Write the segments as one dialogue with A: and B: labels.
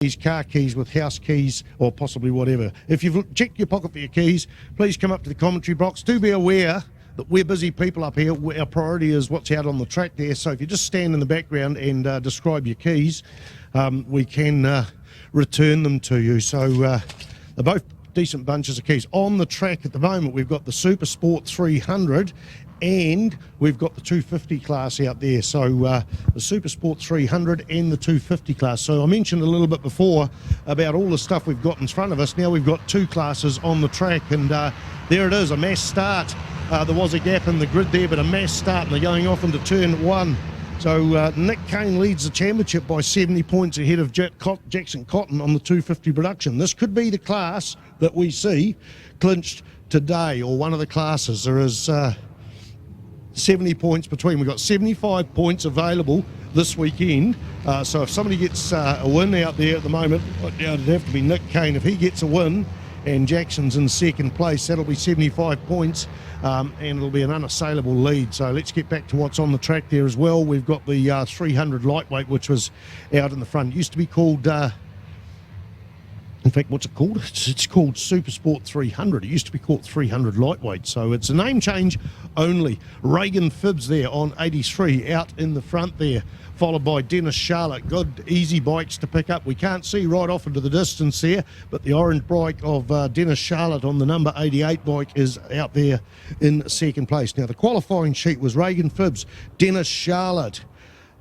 A: keys, car keys with house keys or possibly whatever. If you've checked your pocket for your keys, please come up to the commentary box. Do be aware that we're busy people up here. Our priority is what's out on the track there. So if you just stand in the background and describe your keys, we can return them to you. So they're both decent bunches of keys. On the track at the moment, we've got the Super Sport 300 and we've got the 250 class out there. So the Super Sport 300 and the 250 class. So I mentioned a little bit before about all the stuff we've got in front of us. Now we've got two classes on the track, and there it is, a mass start. There was a gap in the grid there, but a mass start, and they're going off into turn one. So Nick Kane leads the championship by 70 points ahead of Jackson Cotton on the 250 production. This could be the class that we see clinched today, or one of the classes. There is 70 points between. We've got 75 points available this weekend. So if somebody gets a win out there at the moment, it'd have to be Nick Kane. If he gets a win and Jackson's in second place, that'll be 75 points. And it'll be an unassailable lead. So let's get back to what's on the track there as well. We've got the 300 lightweight, which was out in the front. It used to be called, in fact, what's it called? It's called Super Sport 300. It used to be called 300 lightweight. So it's a name change only. Reagan Phibbs there on 83 out in the front there, followed by Dennis Charlotte. Good, easy bikes to pick up. We can't see right off into the distance there, but the orange bike of Dennis Charlotte on the number 88 bike is out there in second place. Now, the qualifying sheet was Reagan Phibbs, Dennis Charlotte,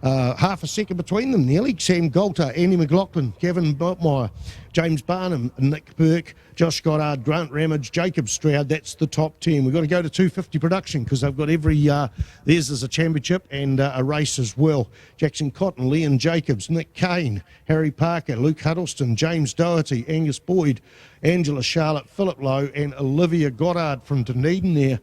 A: half a second between them nearly. Sam Golter, Andy McLaughlin, Gavin Botmeyer, James Barnum, Nick Burke, Josh Goddard, Grant Ramage, Jacob Stroud. That's the top 10. We've got to go to 250 production because they've got every, there's a championship and a race as well. Jackson Cotton, Leon Jacobs, Nick Kane, Harry Parker, Luke Huddleston, James Doherty, Angus Boyd, Angela Charlotte, Philip Lowe and Olivia Goddard from Dunedin there.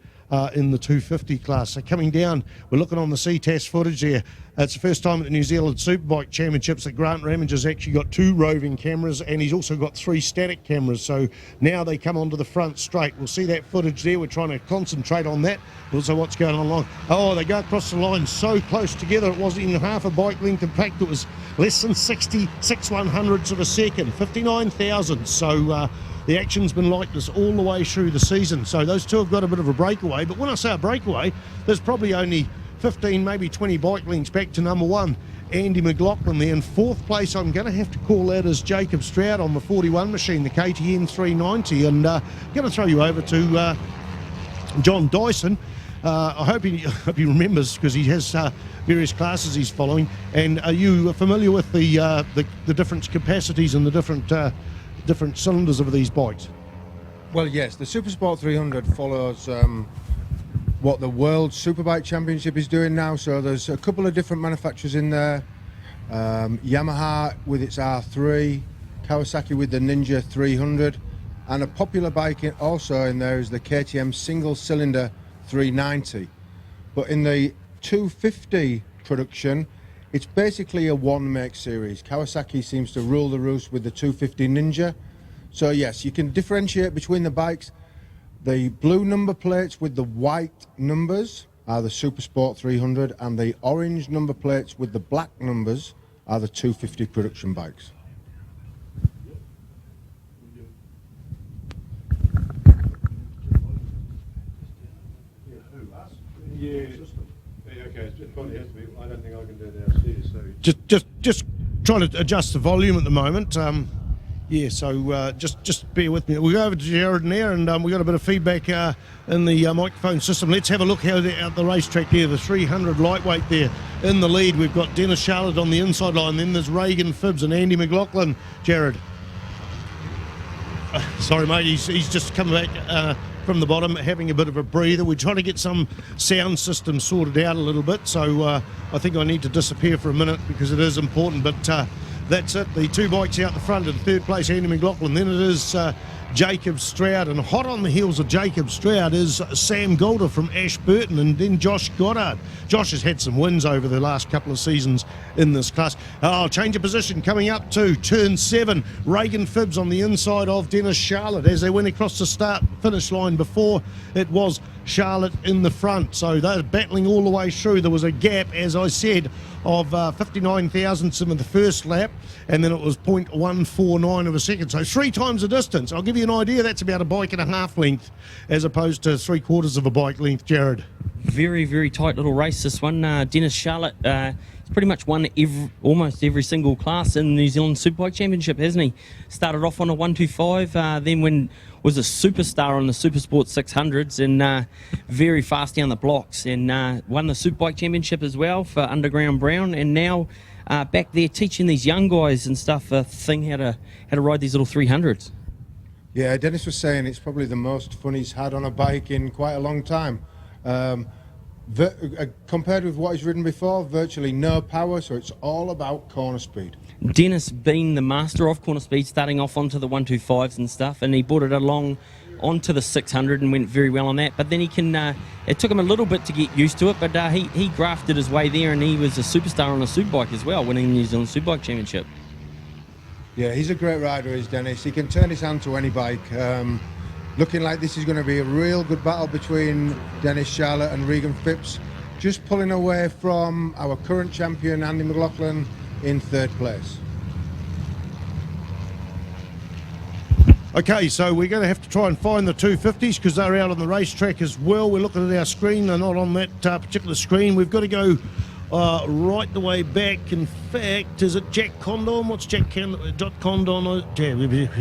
A: In the 250 class. So coming down, we're looking on the Ctas footage there. It's the first time at the New Zealand Superbike Championships that Grant Ramage has actually got 2 roving cameras, and he's also got 3 static cameras. So now they come onto the front straight. We'll see that footage there. We're trying to concentrate on that. Also what's going on along. Oh, they go across the line so close together. It wasn't even half a bike length. In fact, it was less than 66 100ths of a second, 59,000. So the action's been like this all the way through the season. So those two have got a bit of a breakaway. But when I say a breakaway, there's probably only 15, maybe 20 bike lengths back to number 1, Andy McLaughlin there. In 4th place, I'm going to have to call that as Jacob Stroud on the 41 machine, the KTM 390. And I'm going to throw you over to John Dyson. I hope he remembers, because he has various classes he's following. And are you familiar with the different capacities and the different cylinders of these bikes?
B: Well, yes, the Super Sport 300 follows what the World Superbike Championship is doing now. So there's a couple of different manufacturers in there. Yamaha with its R3, Kawasaki with the Ninja 300, and a popular bike also in there is the KTM single cylinder 390. But in the 250 production, it's basically a one-make series. Kawasaki seems to rule the roost with the 250 Ninja. So yes, you can differentiate between the bikes. The blue number plates with the white numbers are the Super Sport 300, and the orange number plates with the black numbers are the 250 production bikes.
C: Yeah. Okay, it probably has to be. I don't think I can do it downstairs. So
A: Just trying to adjust the volume at the moment. Yeah, so just bear with me. We'll go over to Jared there, and we've got a bit of feedback in the microphone system. Let's have a look how out the racetrack here. The 300 lightweight there in the lead. We've got Dennis Charlotte on the inside line. Then there's Reagan Phibbs and Andy McLaughlin. Jared. Sorry, mate. He's just come back from the bottom, having a bit of a breather. We're trying to get some sound system sorted out a little bit. So I think I need to disappear for a minute because it is important. But that's it. The 2 bikes out the front. In 3rd place, Andy McLaughlin. Then it is Jacob Stroud, and hot on the heels of Jacob Stroud is Sam Golder from Ashburton, and then Josh Goddard. Josh has had some wins over the last couple of seasons in this class. Change of position coming up to turn 7. Reagan Phibbs on the inside of Dennis Charlotte as they went across the start-finish line. Before it was Charlotte in the front. So they're battling all the way through. There was a gap, as I said, of 59 thousandths in the first lap, and then it was 0.149 of a second. So 3 times the distance. I'll give you an idea. That's about a bike and a half length as opposed to 3/4 of a bike length, Jared.
D: Very, very tight little race, this one. Dennis Charlotte, he's pretty much won almost every single class in the New Zealand Superbike Championship, hasn't he? Started off on a 125, then was a superstar on the Supersport 600s, and very fast down the blocks, and won the Superbike Championship as well for Underground Brown, and now back there teaching these young guys and stuff how to ride these little 300s.
B: Yeah, Dennis was saying it's probably the most fun he's had on a bike in quite a long time. Compared with what he's ridden before, virtually no power, so it's all about corner speed.
D: Dennis being the master of corner speed, starting off onto the 125s and stuff, and he brought it along onto the 600 and went very well on that. But then it took him a little bit to get used to it, but he grafted his way there, and he was a superstar on a superbike as well, winning the New Zealand Superbike Championship.
B: Yeah, he's a great rider, is Dennis. He can turn his hand to any bike. Looking like this is going to be a real good battle between Dennis Charlotte and Regan Phipps, just pulling away from our current champion, Andy McLaughlin, in 3rd place.
A: Okay, so we're going to have to try and find the 250s because they're out on the racetrack as well. We're looking at our screen. They're not on that particular screen. We've got to go right the way back. In fact, is it Jack Condon? What's Jack Condon?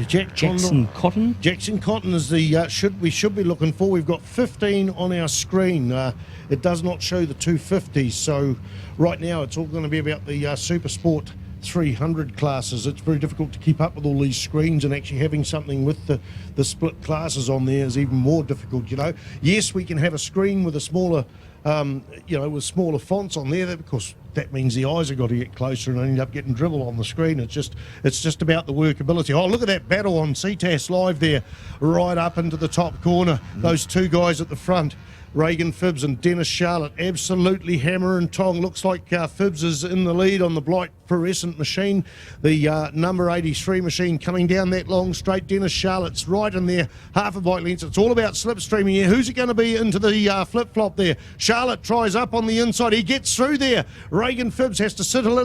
D: Jackson Cotton.
A: Jackson Cotton is the we should be looking for. We've got 15 on our screen. It does not show the 250s. So right now it's all going to be about the Super Sport 300 classes. It's very difficult to keep up with all these screens, and actually having something with the split classes on there is even more difficult, you know. Yes, we can have a screen with a smaller with smaller fonts on there. Of course, that means the eyes have got to get closer and end up getting dribble on the screen. It's just about the workability. Oh, look at that battle on Ctas Live there, right up into the top corner. Those two guys at the front, Regan Phibbs and Dennis Charlotte, absolutely hammer and tong. Looks like Phibbs is in the lead on the Blight fluorescent machine. The number 83 machine coming down that long straight. Dennis Charlotte's right in there, half a bike length. It's all about slipstreaming here. Who's it going to be into the flip-flop there? Charlotte tries up on the inside. He gets through there. Regan Phibbs has to settle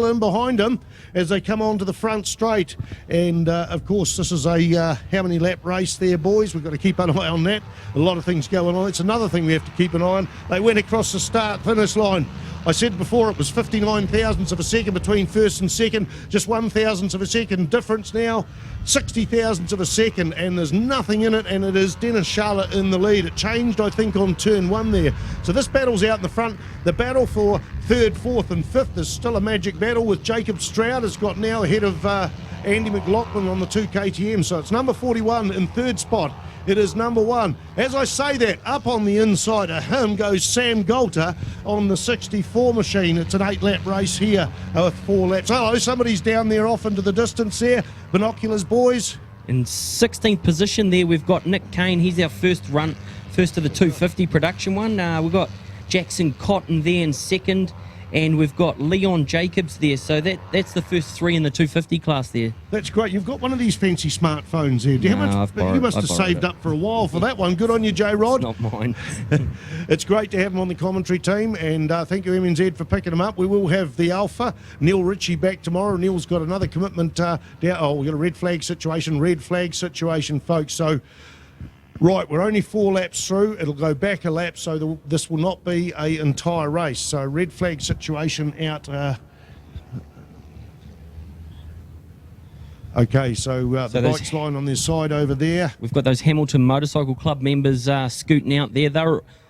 A: in behind him as they come on to the front straight. And, of course, this is a how many lap race there, boys? We've got to keep an eye on that. A lot of things going on. It's another thing we have to keep an eye on. They went across the start-finish line. I said before it was 59 thousandths of a second between first and second, just 1 thousandth of a second difference now, 60 thousandths of a second, and there's nothing in it, and it is Dennis Charlotte in the lead. It changed, I think, on turn 1 there. So this battle's out in the front. The battle for 3rd, 4th and 5th is still a magic battle, with Jacob Stroud has got now ahead of Andy McLaughlin on the 2 KTM. So it's number 41 in 3rd spot. It is number 1. As I say that, up on the inside of him goes Sam Golter on the 64 machine. It's an 8-lap race here with 4 laps. Hello, somebody's down there off into the distance there. Binoculars, boys.
D: In 16th position there, we've got Nick Kane. He's our first of the 250 production one. We've got Jackson Cotton there in 2nd. And we've got Leon Jacobs there, so that's the first 3 in the 250 class there.
A: That's great. You've got one of these fancy smartphones there. You must have saved up for a while for that one. Good on you, J-Rod.
D: It's not mine.
A: It's great to have him on the commentary team, and thank you, MNZ, for picking him up. We will have the Alpha, Neil Ritchie, back tomorrow. Neil's got another commitment. We've got a red flag situation, folks. So, right, we're only 4 laps through. It'll go back a lap, so this will not be an entire race. So red flag situation out. Okay, so the bike's line on their side over there.
D: We've got those Hamilton Motorcycle Club members scooting out there.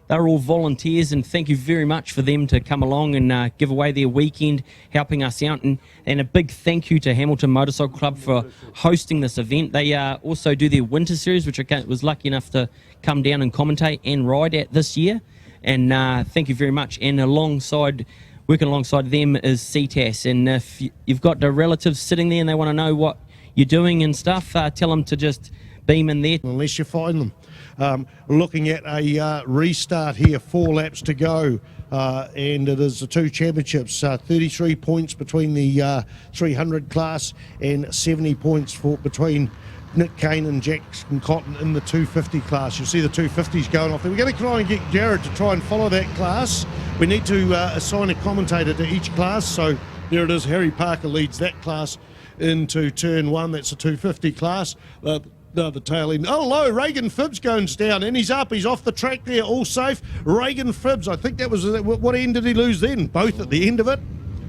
D: They're all volunteers, and thank you very much for them to come along and give away their weekend, helping us out. And a big thank you to Hamilton Motorcycle Club for hosting this event. They also do their winter series, which I was lucky enough to come down and commentate and ride at this year. And thank you very much. And working alongside them is Ctas. And if you've got the relatives sitting there and they want to know what you're doing and stuff, tell them to just beam in there.
A: Unless you find them. Looking at a restart here, 4 laps to go, and it is the 2 championships, 33 points between the 300 class and 70 points between Nick Kane and Jackson Cotton in the 250 class. You'll see the 250s going off there. We're going to try and get Jared to try and follow that class. We need to assign a commentator to each class. So there it is. Harry Parker leads that class into turn 1. That's a 250 class. The tail end. Oh, low. Reagan Phibbs goes down and he's up. He's off the track there. All safe. Reagan Phibbs. I think that was, what end did he lose then? Both at the end of it?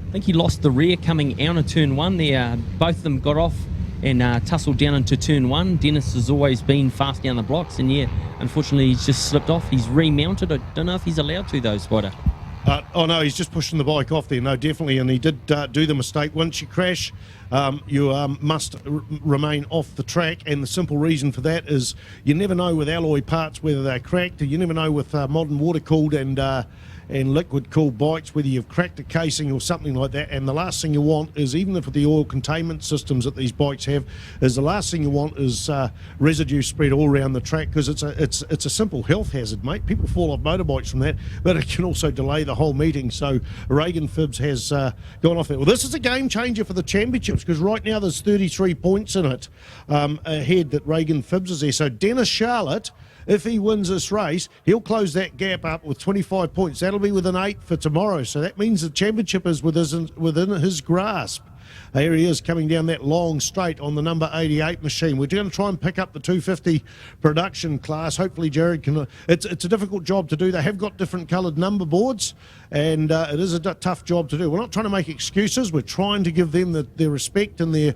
D: I think he lost the rear coming out of turn 1 there. Both of them got off and tussled down into turn 1. Dennis has always been fast down the blocks, and yeah, unfortunately he's just slipped off. He's remounted. I don't know if he's allowed to though, Spider.
A: Oh no, he's just pushing the bike off there. No, definitely, and he did do the mistake. Once you crash, you must remain off the track, and the simple reason for that is you never know with alloy parts whether they're cracked, or you never know with modern water-cooled and liquid-cooled bikes whether you've cracked a casing or something like that. And the last thing you want is, even if the oil containment systems that these bikes have, is the last thing you want is residue spread all around the track, because it's a simple health hazard, mate. People fall off motorbikes from that, but it can also delay the whole meeting. So Reagan Phibbs has gone off there. Well, this is a game changer for the championships, because right now there's 33 points in it ahead that Reagan Phibbs is there. So Dennis Charlotte, if he wins this race, he'll close that gap up with 25 points. That'll be within 8 for tomorrow. So that means the championship is within his grasp. Here he is coming down that long straight on the number 88 machine. We're going to try and pick up the 250 production class. Hopefully Jared can. It's a difficult job to do. They have got different coloured number boards, and it is a tough job to do. We're not trying to make excuses. We're trying to give them their respect and their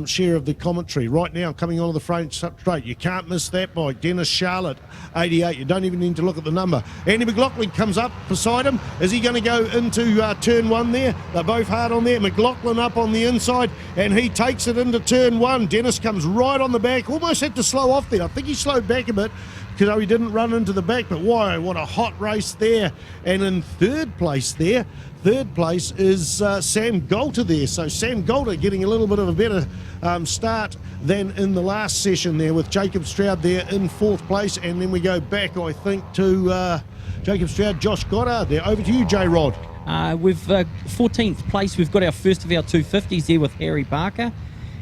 A: share of the commentary. Right now, coming onto the front straight, you can't miss that bike. Dennis Charlotte, 88. You don't even need to look at the number. Andy McLaughlin comes up beside him. Is he going to go into turn 1 there? They're both hard on there. McLaughlin up on the inside, and he takes it into turn 1. Dennis comes right on the back. Almost had to slow off there. I think he slowed back a bit, because he didn't run into the back, but whoa, what a hot race there. And in third place is Sam Golter there. So Sam Golter getting a little bit of a better start than in the last session there, with Jacob Stroud there in 4th place. And then we go back, I think, to Jacob Stroud, Josh Goddard there. Over to you, J-Rod.
D: With 14th place, we've got our first of our 250s there with Harry Parker.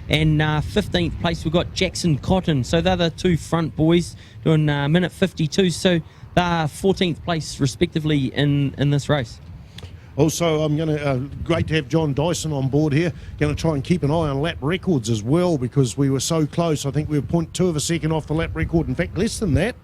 D: And 15th place, we've got Jackson Cotton. So they're the two front boys doing minute 52. So they're 14th place, respectively, in this race.
A: Also, I'm going to, great to have John Dyson on board here. Going to try and keep an eye on lap records as well, because we were so close. I think we were 0.2 of a second off the lap record. In fact, less than that.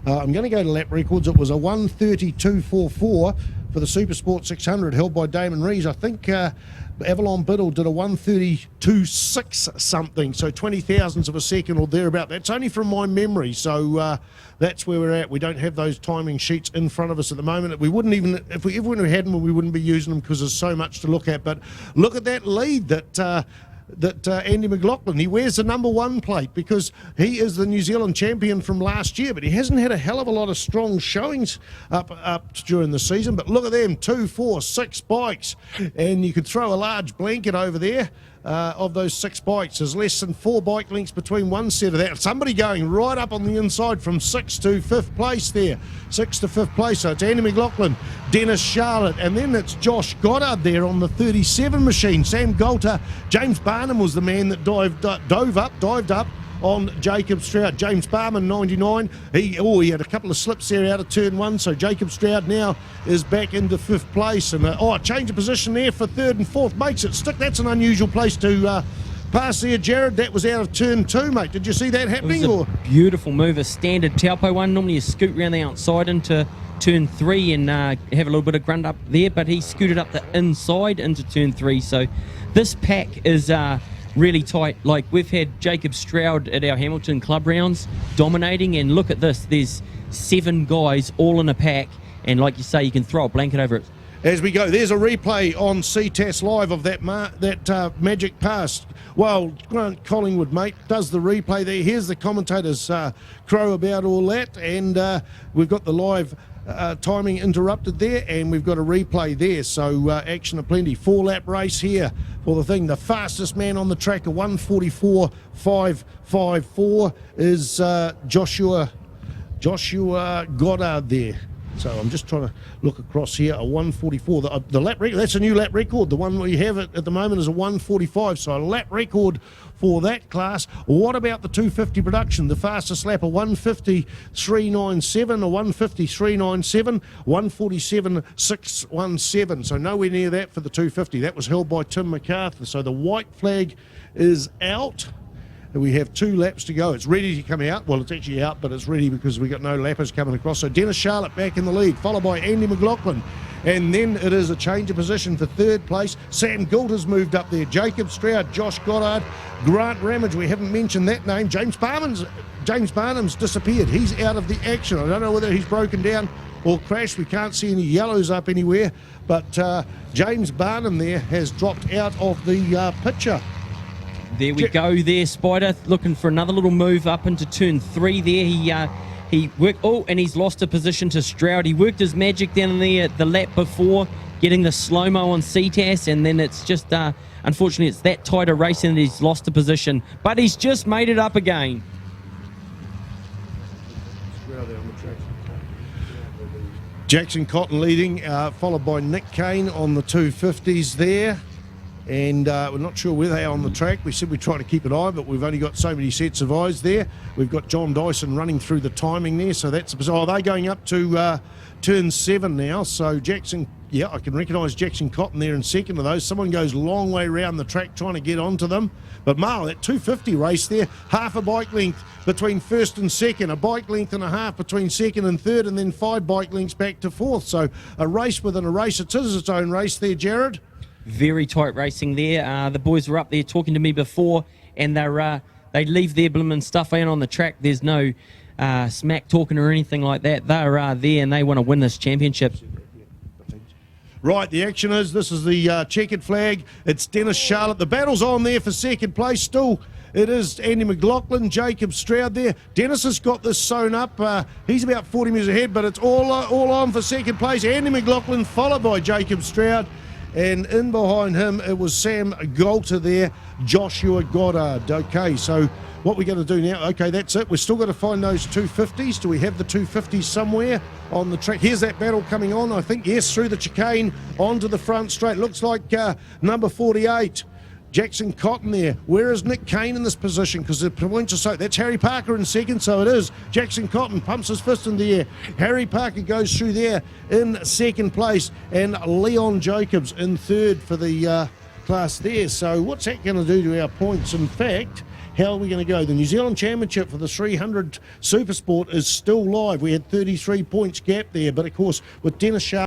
A: I'm going to go to lap records. It was a 1:32.44 for the Supersport 600 held by Damon Rees. I think Avalon Biddle did a 1:32.6 something, so 20 thousandths of a second or thereabout. That's only from my memory, so that's where we're at. We don't have those timing sheets in front of us at the moment. We wouldn't even, if we ever had them, we wouldn't be using them, because there's so much to look at. But look at that lead that Andy McLaughlin, he wears the number 1 plate because he is the New Zealand champion from last year, but he hasn't had a hell of a lot of strong showings up during the season. But look at them, 2, 4, 6 bikes, and you could throw a large blanket over there. Of those 6 bikes, there's less than 4 bike lengths between one set of that. Somebody going right up on the inside from 6th to 5th place there. 6th to 5th place. So it's Andy McLaughlin, Dennis Charlotte, and then it's Josh Goddard there on the 37 machine. Sam Golter, James Barnum was the man that dived up on Jacob Stroud. James Barman, 99. He had a couple of slips there out of turn 1, so Jacob Stroud now is back into 5th place. And a change of position there for 3rd and 4th. Makes it stick. That's an unusual place to pass there, Jared. That was out of turn 2, mate. Did you see that happening?
D: It was a beautiful move, a standard Taupo one. Normally you scoot around the outside into turn 3 and have a little bit of grunt up there, but he scooted up the inside into turn 3. So this pack is really tight. Like, we've had Jacob Stroud at our Hamilton Club rounds dominating, and look at this. There's 7 guys all in a pack, and like you say, you can throw a blanket over it.
A: As we go, there's a replay on Ctas Live of that magic pass. Well, Grant Collingwood, mate, does the replay there. Here's the commentators crow about all that, and we've got the live timing interrupted there, and we've got a replay there, so action aplenty. 4-lap race here for the thing. The fastest man on the track, a 1:44.554, is Joshua Goddard there. So I'm just trying to look across here. A 144. The lap record, that's a new lap record. The one we have at the moment is a 145. So a lap record for that class. What about the 250 production? The fastest lap, a 150.397, a 150.397, 147.617. So nowhere near that for the 250. That was held by Tim MacArthur. So the white flag is out. We have 2 laps to go. It's ready to come out. Well, it's actually out, but it's ready because we got no lappers coming across. So Dennis Charlotte back in the lead, followed by Andy McLaughlin. And then it is a change of position for 3rd place. Sam Gould has moved up there. Jacob Stroud, Josh Goddard, Grant Ramage. We haven't mentioned that name. James Barnum's disappeared. He's out of the action. I don't know whether he's broken down or crashed. We can't see any yellows up anywhere. But James Barnum there has dropped out of the picture.
D: There we go there, Spider, looking for another little move up into turn 3 there. He worked, and he's lost a position to Stroud. He worked his magic down there the lap before, getting the slow-mo on Ctas, and then it's just, unfortunately, it's that tight a racing that he's lost a position. But he's just made it up again.
A: Jackson Cotton leading, followed by Nick Kane on the 250s there. And we're not sure where they are on the track. We said we'd try to keep an eye, but we've only got so many sets of eyes there. We've got John Dyson running through the timing there, so that's... Oh, they're going up to turn 7 now. So Jackson, yeah, I can recognise Jackson Cotton there in second of those. Someone goes a long way around the track trying to get onto them. But Marl, that 250 race there, half a bike length between first and second, a bike length and a half between second and third, and then 5 bike lengths back to fourth. So a race within a race. It is its own race there, Jared.
D: Very tight racing there. The boys were up there talking to me before, and they leave their bloomin' stuff out on the track. There's no smack talking or anything like that. They're there, and they want to win this championship.
A: Right, the action is, this is the checkered flag. It's Dennis Charlotte. The battle's on there for second place still. It is Andy McLaughlin, Jacob Stroud there. Dennis has got this sewn up. He's about 40 metres ahead, but it's all on for second place. Andy McLaughlin followed by Jacob Stroud. And in behind him, it was Sam Goulter there, Joshua Goddard. Okay, so what we're going to do now, okay, that's it. We're still going to find those 250s. Do we have the 250s somewhere on the track? Here's that battle coming on, I think. Yes, through the chicane, onto the front straight. Looks like number 48. Jackson Cotton there. Where is Nick Kane in this position? Because the points are so... That's Harry Parker in second, so it is. Jackson Cotton pumps his fist in the air. Harry Parker goes through there in second place, and Leon Jacobs in third for the class there. So what's that going to do to our points? In fact, how are we going to go? The New Zealand Championship for the 300 Supersport is still live. We had 33 points gap there, but of course with Dennis Sharp